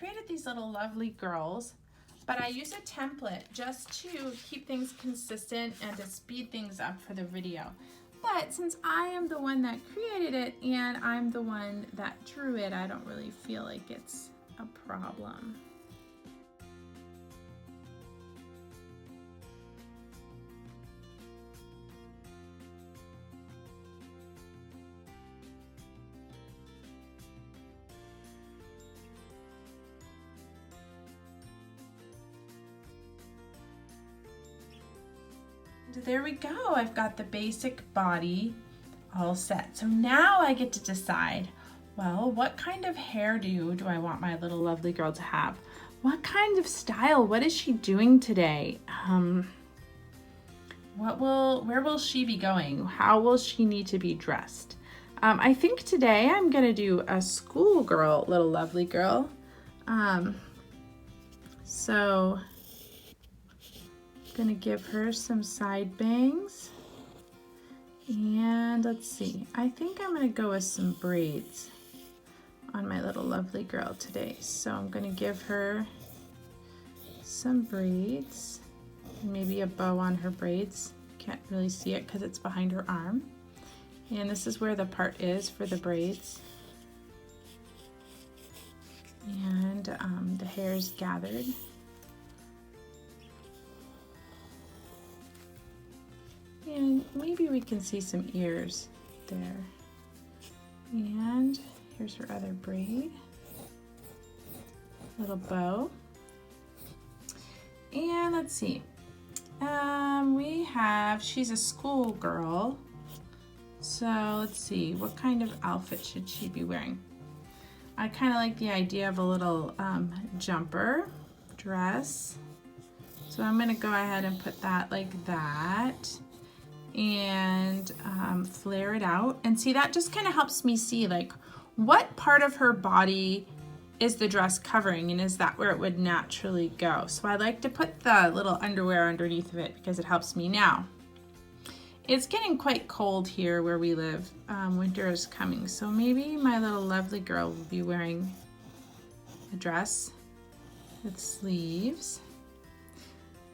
created these little lovely girls, but I use a template just to keep things consistent and to speed things up for the video. But since I am the one that created it and I'm the one that drew it, I don't really feel like it's a problem. There we go. I've got the basic body all set. So now I get to decide, well, what kind of hairdo do I want my little lovely girl to have? What kind of style? What is she doing today? Where will she be going? How will she need to be dressed? I think today I'm gonna do a schoolgirl, little lovely girl. So gonna give her some side bangs, and let's see, I think I'm gonna go with some braids on my little lovely girl today. So I'm gonna give her some braids and maybe a bow on her braids. Can't really see it because it's behind her arm, and this is where the part is for the braids, and the hair is gathered. And maybe we can see some ears there. And here's her other braid, little bow. And let's see, she's a schoolgirl. So let's see, what kind of outfit should she be wearing? I kind of like the idea of a little jumper dress. So I'm gonna go ahead and put that like that, and flare it out. And see, that just kind of helps me see like what part of her body is the dress covering, and is that where it would naturally go. So I like to put the little underwear underneath of it because it helps me. Now it's getting quite cold here where we live. Winter is coming, so maybe my little lovely girl will be wearing a dress with sleeves.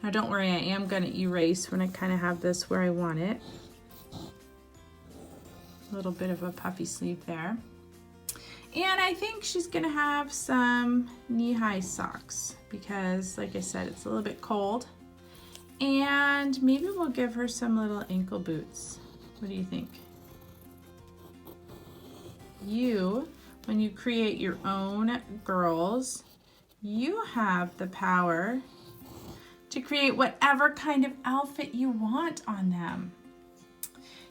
Now don't worry, I am gonna erase when I kind of have this where I want it. A little bit of a puffy sleeve there. And I think she's gonna have some knee-high socks because, like I said, it's a little bit cold. And maybe we'll give her some little ankle boots. What do you think? When you create your own girls, you have the power to create whatever kind of outfit you want on them.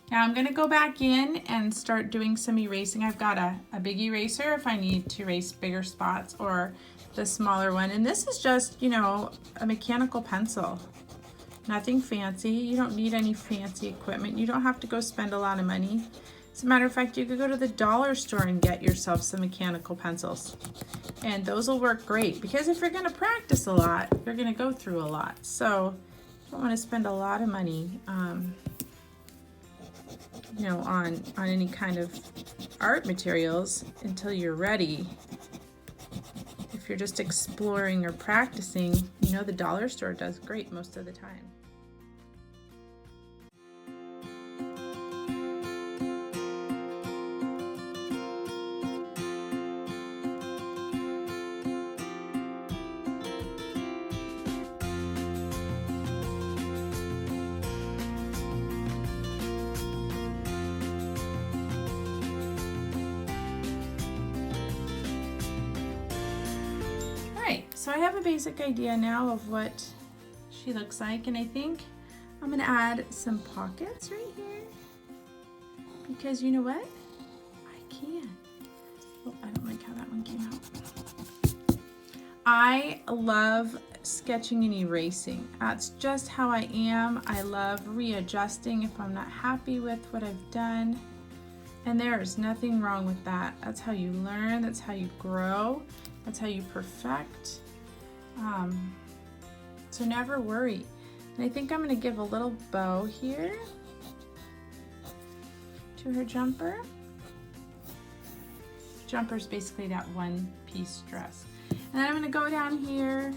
Now I'm gonna go back in and start doing some erasing. I've got a big eraser if I need to erase bigger spots, or the smaller one. And this is just, you know, a mechanical pencil. Nothing fancy. You don't need any fancy equipment. You don't have to go spend a lot of money. As a matter of fact, you could go to the dollar store and get yourself some mechanical pencils. And those will work great, because if you're gonna practice a lot, you're gonna go through a lot. So you don't wanna spend a lot of money you know, on any kind of art materials until you're ready. If you're just exploring or practicing, you know, the dollar store does great most of the time. So I have a basic idea now of what she looks like, and I think I'm gonna add some pockets right here, because you know what? I can. Oh, I don't like how that one came out. I love sketching and erasing. That's just how I am. I love readjusting if I'm not happy with what I've done. And there is nothing wrong with that. That's how you learn, that's how you grow, that's how you perfect. So never worry. And I think I'm gonna give a little bow here to her jumper. Jumper's basically that one piece dress. And then I'm gonna go down here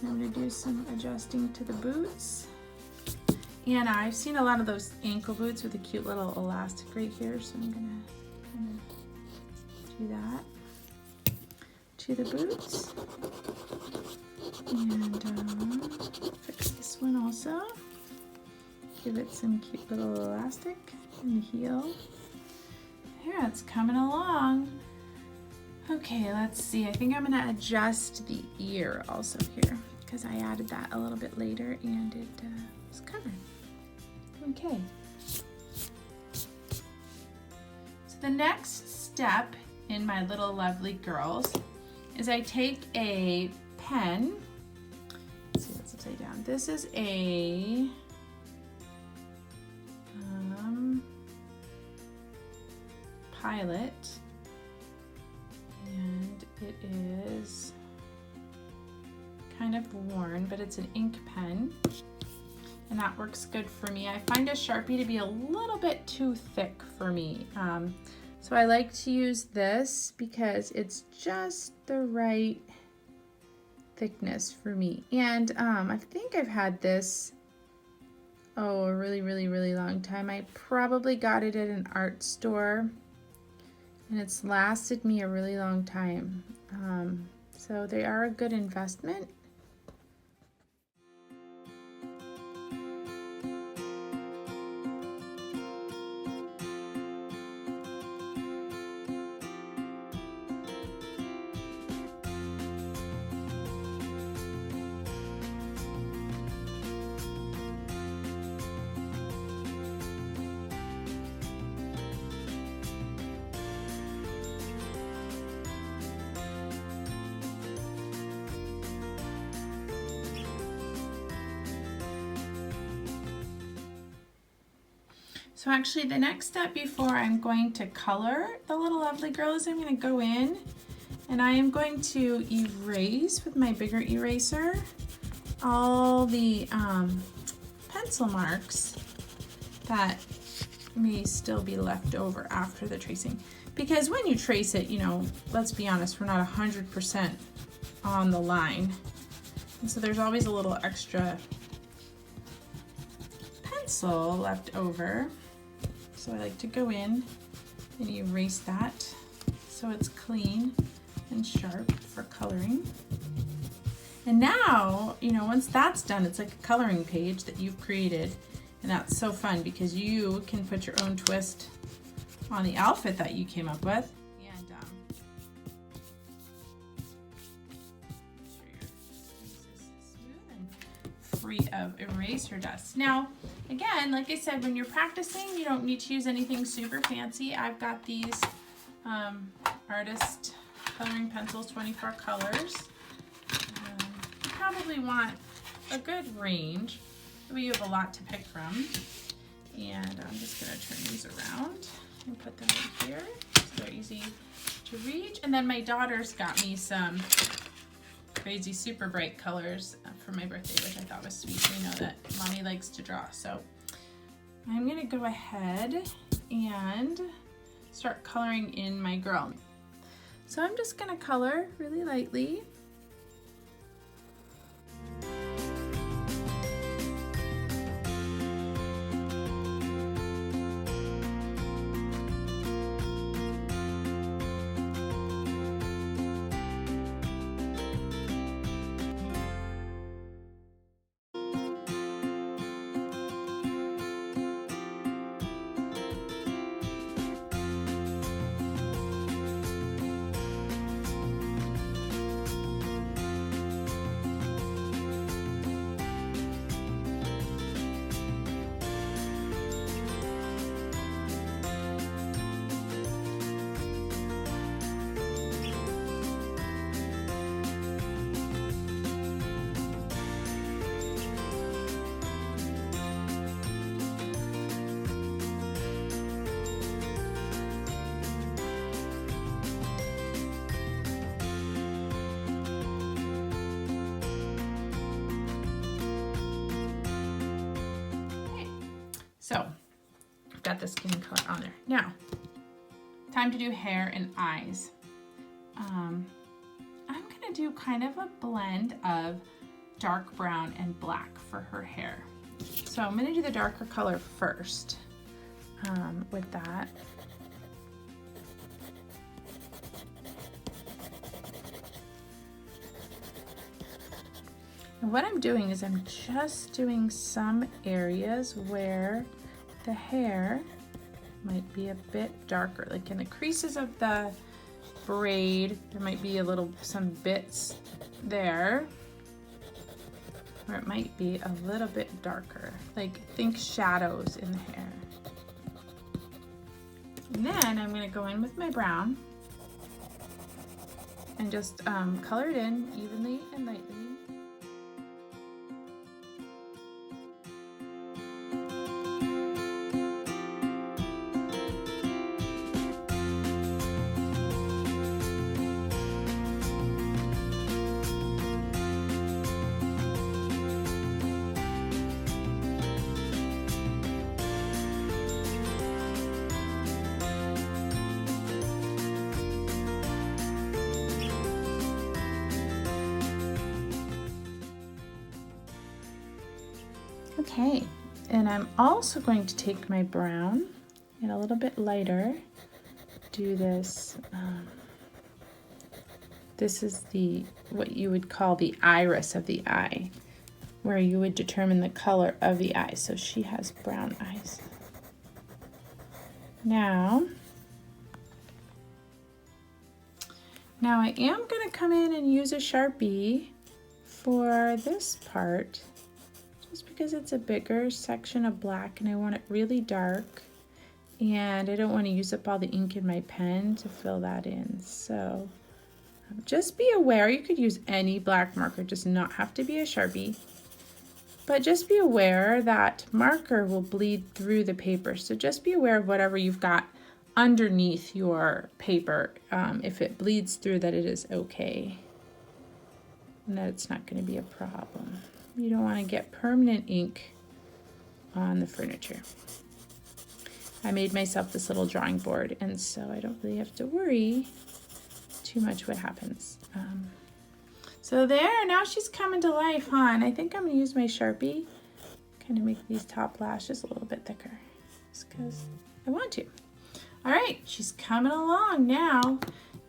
and I'm gonna do some adjusting to the boots. And I've seen a lot of those ankle boots with a cute little elastic right here, so I'm gonna kind of do that to the boots. And fix this one also. Give it some cute little elastic in the heel. Here, it's coming along. Okay, let's see. I think I'm gonna adjust the ear also here because I added that a little bit later and it was covered. Okay. So the next step in my Little Lovely Girls is I take a pen. Let's see what's upside down. This is a Pilot, and it is kind of worn, but it's an ink pen, and that works good for me. I find a Sharpie to be a little bit too thick for me, so I like to use this because it's just the right thickness for me. And I think I've had this a really long time. I probably got it at an art store and it's lasted me a really long time. So they are a good investment. So actually the next step before I'm going to color the Little Lovely Girl is I'm going to go in and I am going to erase with my bigger eraser all the pencil marks that may still be left over after the tracing. Because when you trace it, you know, let's be honest, we're not 100% on the line. And so there's always a little extra pencil left over. So I like to go in and erase that so it's clean and sharp for coloring. And now, you know, once that's done, it's like a coloring page that you've created. And that's so fun because you can put your own twist on the outfit that you came up with. And make sure your face is smooth and free of eraser dust. Now, again, like I said, when you're practicing, you don't need to use anything super fancy. I've got these artist coloring pencils, 24 colors. You probably want a good range. We have a lot to pick from. And I'm just gonna turn these around and put them in here so they're easy to reach. And then my daughter's got me some crazy super bright colors for my birthday, which I thought was sweet. We know that mommy likes to draw. So I'm gonna go ahead and start coloring in my girl. So I'm just gonna color really lightly. So I've got the skin color on there. Now, time to do hair and eyes. I'm gonna gonna do kind of a blend of dark brown and black for her hair. So I'm gonna do the darker color first with that. And what I'm doing is I'm just doing some areas where the hair might be a bit darker, like in the creases of the braid, there might be some bits there where it might be a little bit darker, like think shadows in the hair. And then I'm going to go in with my brown and just color it in evenly and lightly. Okay, and I'm also going to take my brown and a little bit lighter, do this. This is what you would call the iris of the eye, where you would determine the color of the eye. So she has brown eyes. Now I am going to come in and use a Sharpie for this part, just because it's a bigger section of black and I want it really dark and I don't want to use up all the ink in my pen to fill that in. So just be aware, you could use any black marker, does not have to be a Sharpie, but just be aware that marker will bleed through the paper. So just be aware of whatever you've got underneath your paper. If it bleeds through, that it is okay and that it's not going to be a problem. You don't want to get permanent ink on the furniture. I made myself this little drawing board, and so I don't really have to worry too much what happens. So there, now she's coming to life, huh? And I think I'm going to use my Sharpie, kind of make these top lashes a little bit thicker, just because I want to. All right, she's coming along now.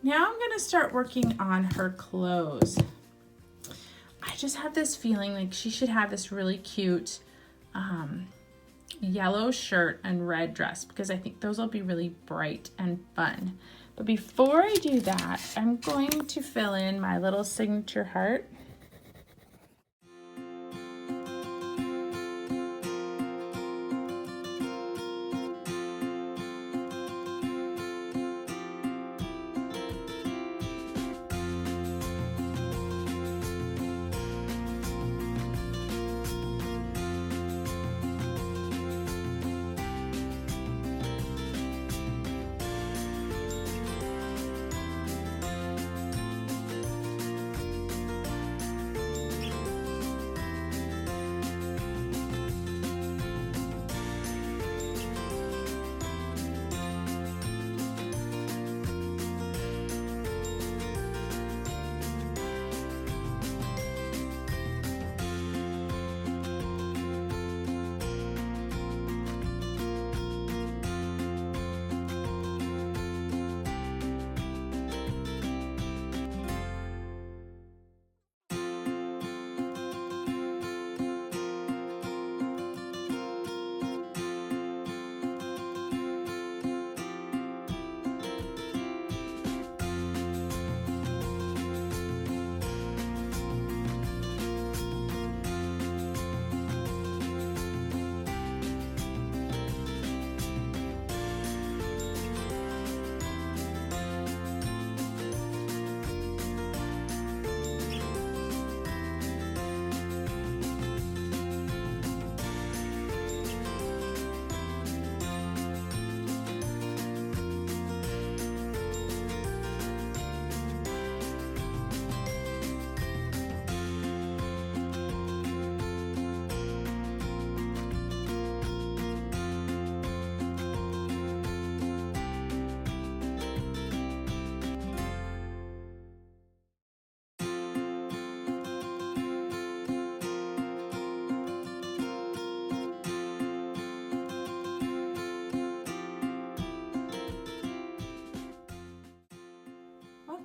Now I'm going to start working on her clothes. I just have this feeling like she should have this really cute yellow shirt and red dress, because I think those will be really bright and fun. But before I do that, I'm going to fill in my little signature heart.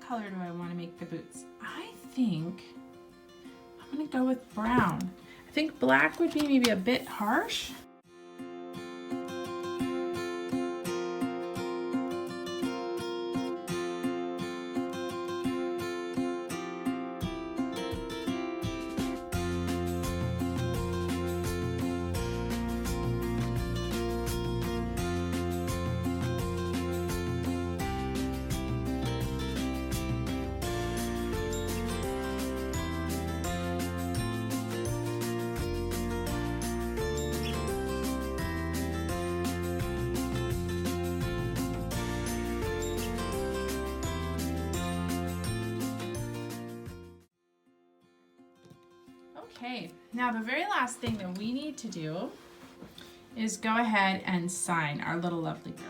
color do I want to make the boots? I think I'm going to go with brown. I think black would be maybe a bit harsh. Okay, now the very last thing that we need to do is go ahead and sign our little lovely girl.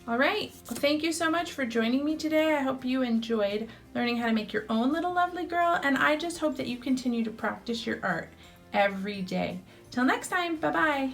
All right, well, thank you so much for joining me today. I hope you enjoyed learning how to make your own little lovely girl, and I just hope that you continue to practice your art every day. Till next time, bye-bye.